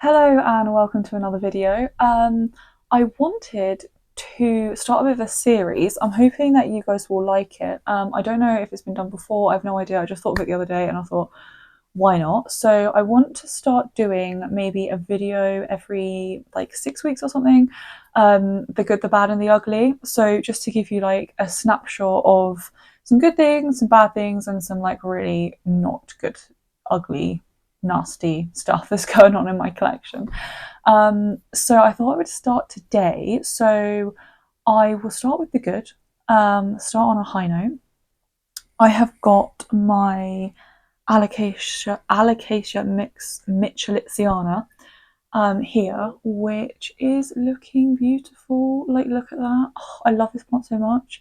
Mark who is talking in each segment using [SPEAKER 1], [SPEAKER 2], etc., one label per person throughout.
[SPEAKER 1] Hello and welcome to another video. I wanted to start with a series. I'm hoping that you guys will like it. I don't know if it's been done before, I have no idea. I just thought of it the other day and I thought, why not? So I want to start doing maybe a video every like 6 weeks or something. The good, the bad, and the ugly. So just to give you like a snapshot of some good things, some bad things, and some like really not good, ugly, nasty stuff that's going on in my collection. So I thought I would start today. So I will start with the good, start on a high note. I have got my Alocasia mix Mitchellitziana here, which is looking beautiful. Like, look at that. Oh, I love this plant so much.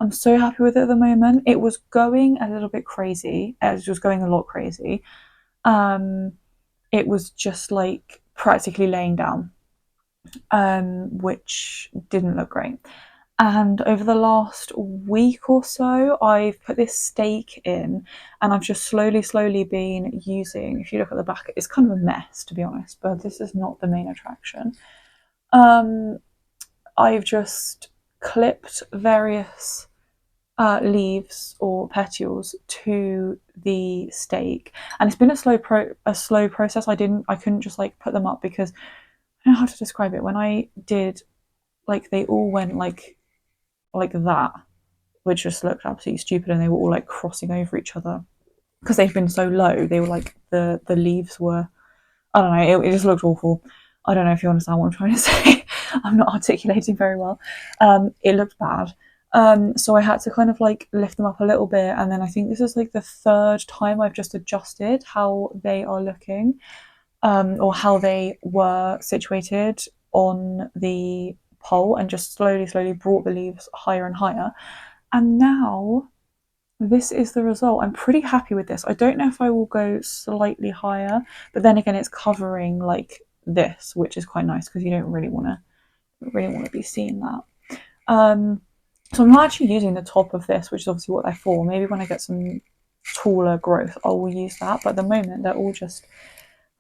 [SPEAKER 1] I'm so happy with it at the moment. It was going a little bit crazy. It was going a lot crazy. It was just like practically laying down, which didn't look great. And over the last week or so, I've put this stake in and I've just slowly been using, if you look at the back, it's kind of a mess to be honest, but this is not the main attraction. I've just clipped various leaves or petioles to the stake, and it's been a slow process. I couldn't just like put them up because I don't know how to describe it. When I did, like, they all went like that, which just looked absolutely stupid, and they were all like crossing over each other because they've been so low. They were like the leaves were, I don't know, it just looked awful. I don't know if you understand what I'm trying to say. I'm not articulating very well. It looked bad. So I had to kind of like lift them up a little bit, and then I think this is like the third time I've just adjusted how they are looking, or how they were situated on the pole, and just slowly brought the leaves higher and higher. And now this is the result. I'm pretty happy with this. I don't know if I will go slightly higher, but then again, it's covering like this, which is quite nice because you don't really want to be seeing that. So I'm not actually using the top of this, which is obviously what they're for. Maybe when I get some taller growth, I will use that. But at the moment, they're all just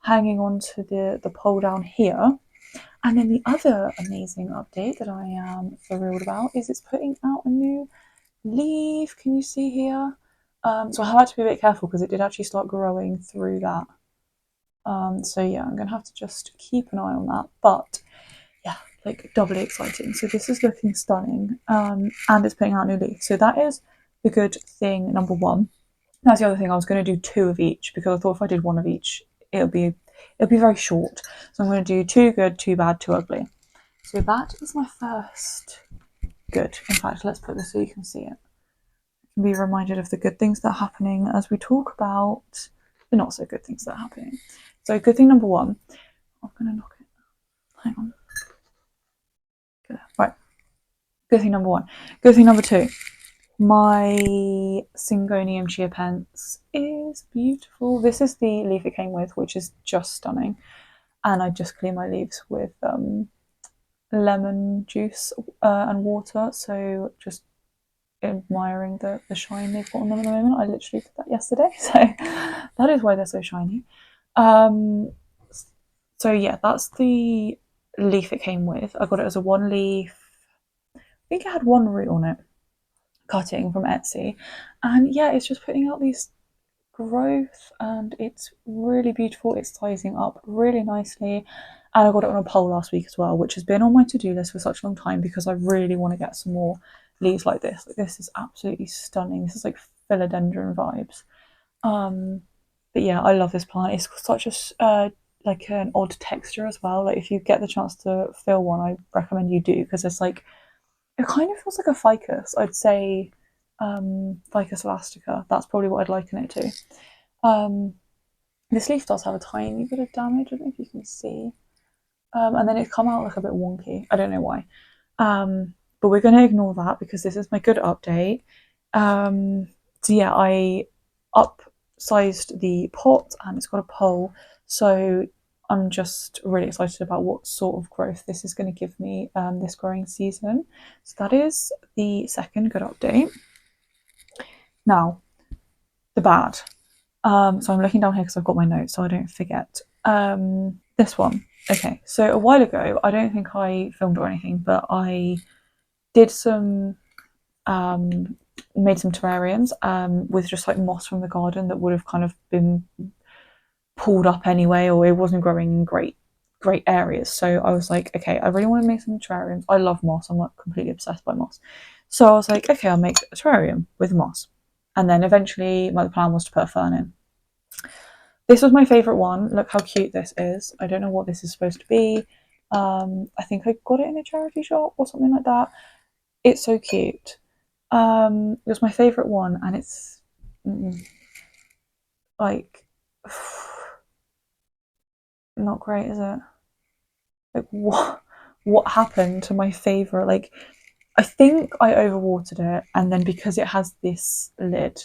[SPEAKER 1] hanging onto the pole down here. And then the other amazing update that I am thrilled about is it's putting out a new leaf. Can you see here? So I had to be a bit careful because it did actually start growing through that. So yeah, I'm gonna have to just keep an eye on that. But yeah, like doubly exciting. So this is looking stunning, and it's putting out new leaf. So that is the good thing number one. That's the other thing. I was going to do two of each because I thought if I did one of each, it'll be very short. So I'm going to do two good, two bad, two ugly. So that is my first good. In fact, let's put this so you can see it. You can be reminded of the good things that are happening as we talk about the not so good things that are happening. So good thing number one. I'm going to knock it. Hang on. Good. Right. Good thing number one. Good thing number two. My Syngonium Chiapens is beautiful. This is the leaf it came with, which is just stunning. And I just clean my leaves with lemon juice and water. So just admiring the shine they've got on them at the moment. I literally did that yesterday. So that is why they're so shiny. So yeah, that's the leaf it came with. I got it as a one leaf. I think it had one root on it, cutting from Etsy. And yeah, it's just putting out these growth and it's really beautiful. It's sizing up really nicely. And I got it on a pole last week as well, which has been on my to-do list for such a long time because I really want to get some more leaves like this. Like, this is absolutely stunning. This is like philodendron vibes. But yeah, I love this plant. It's such a like an odd texture as well. Like, if you get the chance to fill one, I recommend you do because it's like, it kind of feels like a ficus. I'd say Ficus elastica. That's probably what I'd liken it to. This leaf does have a tiny bit of damage. I don't know if you can see. And then it's come out like a bit wonky. I don't know why. But we're going to ignore that because this is my good update. So yeah, I upsized the pot and it's got a pole. So I'm just really excited about what sort of growth this is going to give me this growing season. So that is the second good update. Now, the bad. So I'm looking down here because I've got my notes so I don't forget. This one. Okay, so a while ago, I don't think I filmed or anything, but I did some made some terrariums with just like moss from the garden that would have kind of been pulled up anyway, or it wasn't growing in great areas. So I was like, okay, I really want to make some terrariums. I love moss. I'm like completely obsessed by moss. So I was like, okay, I'll make a terrarium with moss. And then eventually, my plan was to put a fern in. This was my favourite one. Look how cute this is. I don't know what this is supposed to be. I think I got it in a charity shop or something like that. It's so cute. It was my favourite one, and it's like not great, is it? Like what happened to my favourite? Like I think I overwatered it, and then because it has this lid,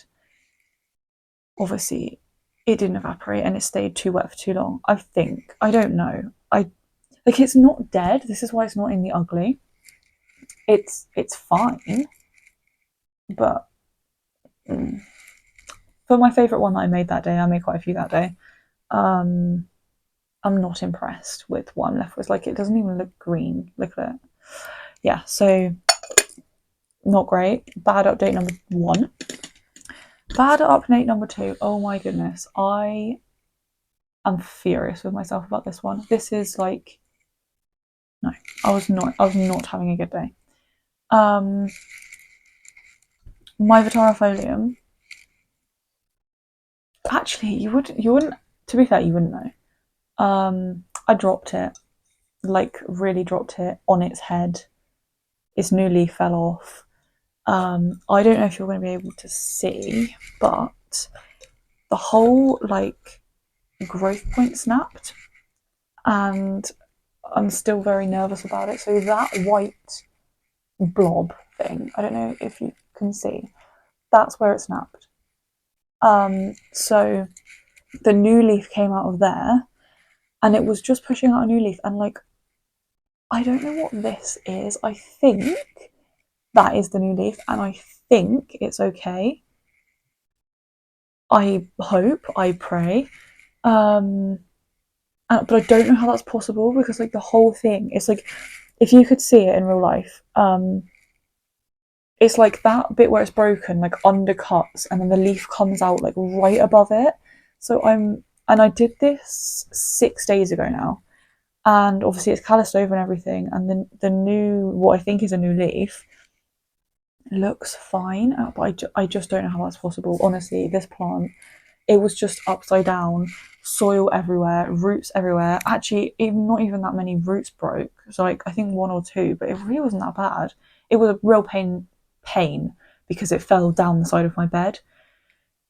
[SPEAKER 1] obviously it didn't evaporate and it stayed too wet for too long. I think. I don't know. I like it's not dead. This is why it's not in the ugly. It's fine, but for my favourite one that I made that day, I made quite a few that day. Um, I'm not impressed with one left. It's like it doesn't even look green. Look at it. Yeah, so not great. Bad update number one. Bad update number two. Oh my goodness, I am furious with myself about this one. This is like no, I was not having a good day. My Vitara folium. Actually, you wouldn't. To be fair, you wouldn't know. I dropped it, like really dropped it on its head. Its new leaf fell off. I don't know if you're going to be able to see, but the whole like growth point snapped, and I'm still very nervous about it. So that white blob thing, I don't know if you can see, that's where it snapped. So the new leaf came out of there, and it was just pushing out a new leaf, and like I don't know what this is. I think that is the new leaf, and I think it's okay. I hope, I pray. But I don't know how that's possible because like the whole thing, it's like if you could see it in real life, it's like that bit where it's broken, like undercuts, and then the leaf comes out like right above it. So and I did this 6 days ago now, and obviously it's calloused over and everything, and then the new, what I think is a new leaf, looks fine, but I just don't know how that's possible. Honestly, this plant, it was just upside down, soil everywhere, roots everywhere. Actually, even not even that many roots broke. So like I think one or two, but it really wasn't that bad. It was a real pain because it fell down the side of my bed.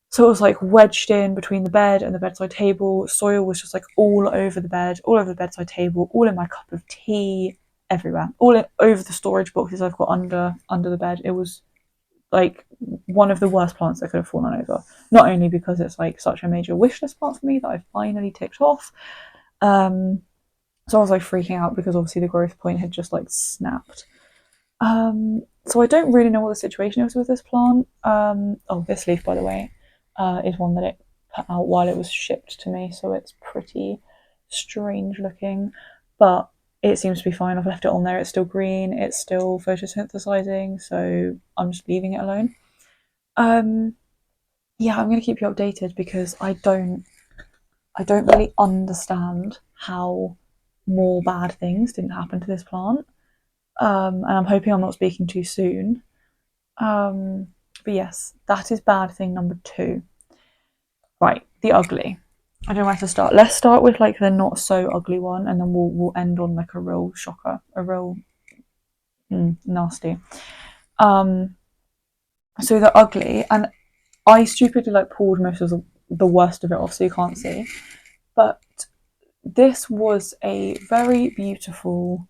[SPEAKER 1] So it was like wedged in between the bed and the bedside table. Soil was just like all over the bed, all over the bedside table, all in my cup of tea, everywhere, over the storage boxes I've got under the bed. It was like one of the worst plants that could have fallen over. Not only because it's like such a major wish list plant for me that I finally ticked off. So I was like freaking out because obviously the growth point had just like snapped. So I don't really know what the situation is with this plant. Oh, this leaf, by the way, is one that it put out while it was shipped to me, so it's pretty strange looking, but it seems to be fine. I've left it on there. It's still green. It's still photosynthesizing, so I'm just leaving it alone. Yeah, I'm gonna keep you updated because I don't really understand how more bad things didn't happen to this plant. And I'm hoping I'm not speaking too soon. But yes, that is bad thing number two. Right, the ugly. I don't know where to start. Let's start with like the not so ugly one, and then we'll end on like a real shocker, a real nasty. So the ugly, and I stupidly like pulled most of the worst of it off, so you can't see. But this was a very beautiful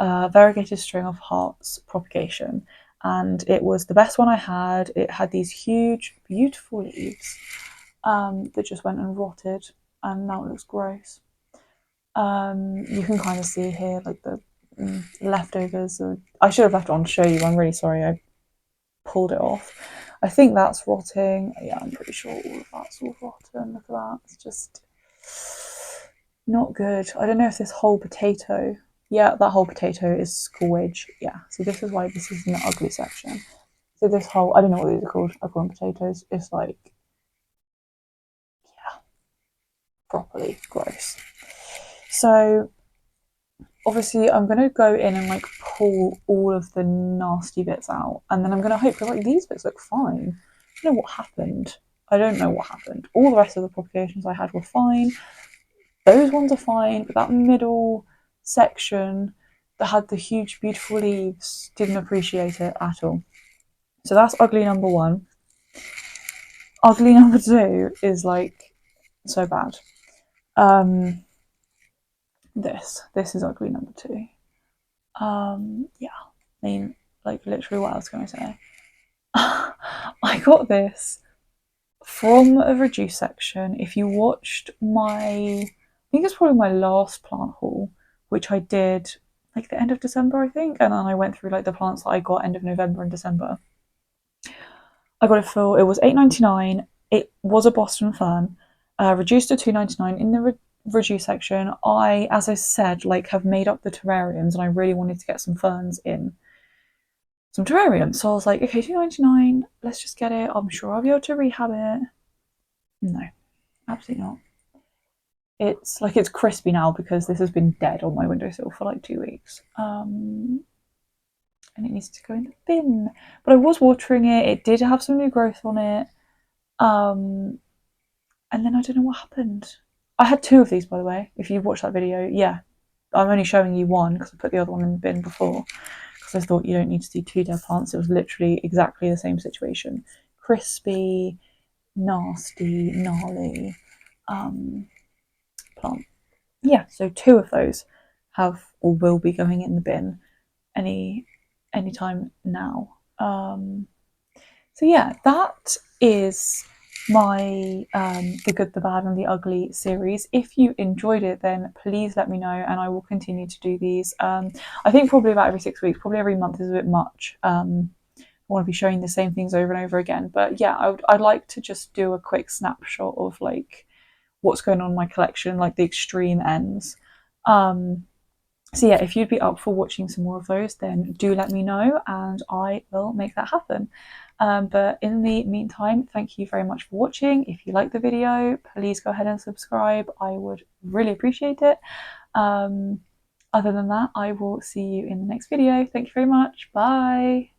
[SPEAKER 1] variegated string of hearts propagation, and it was the best one I had. It had these huge, beautiful leaves that just went and rotted, and now it looks gross. You can kind of see here like the leftovers. I should have left it on to show you. I'm really sorry. I pulled it off. I think that's rotting. Yeah, I'm pretty sure all of that's all rotten. Look at that. It's just Not good. I don't know if this whole potato. Yeah, that whole potato is squidge. Yeah, so this is why this is in the ugly section. So this whole, I don't know what these are called. I call them potatoes. It's like, yeah, properly gross. So obviously I'm going to go in and like pull all of the nasty bits out, and then I'm going to hope that like these bits look fine. I don't know what happened. I don't know what happened. All the rest of the propagations I had were fine. Those ones are fine, but that middle section that had the huge beautiful leaves didn't appreciate it at all. So that's ugly number one. Ugly number two is like so bad. This is ugly number two. Yeah, I mean, like literally, what else can I say? I got this from a reduce section. If you watched I think it's probably my last plant haul, which I did like the end of December, I think, and then I went through like the plants that I got end of November and December. I got it for, it was £8.99. It was a Boston fern, reduced to £2.99 in the reduce section. I, as I said, like have made up the terrariums, and I really wanted to get some ferns in some terrariums. So I was like, okay, £2.99. Let's just get it. I'm sure I'll be able to rehab it. No, absolutely not. It's like it's crispy now because this has been dead on my windowsill for like 2 weeks. And it needs to go in the bin. But I was watering it. It did have some new growth on it. And then I don't know what happened. I had two of these, by the way. If you watched that video, yeah, I'm only showing you one because I put the other one in the bin before because I thought you don't need to see two dead plants. It was literally exactly the same situation. Crispy, nasty, gnarly plant. Yeah, so two of those have or will be going in the bin anytime now. So yeah, that is my the good, the bad, and the ugly series. If you enjoyed it, then please let me know, and I will continue to do these. I think probably about every 6 weeks, probably every month is a bit much. I want to be showing the same things over and over again, but yeah, I'd like to just do a quick snapshot of like what's going on in my collection, like the extreme ends. So yeah, if you'd be up for watching some more of those, then do let me know and I will make that happen. But in the meantime, thank you very much for watching. If you like the video, please go ahead and subscribe. I would really appreciate it. Other than that, I will see you in the next video. Thank you very much. Bye.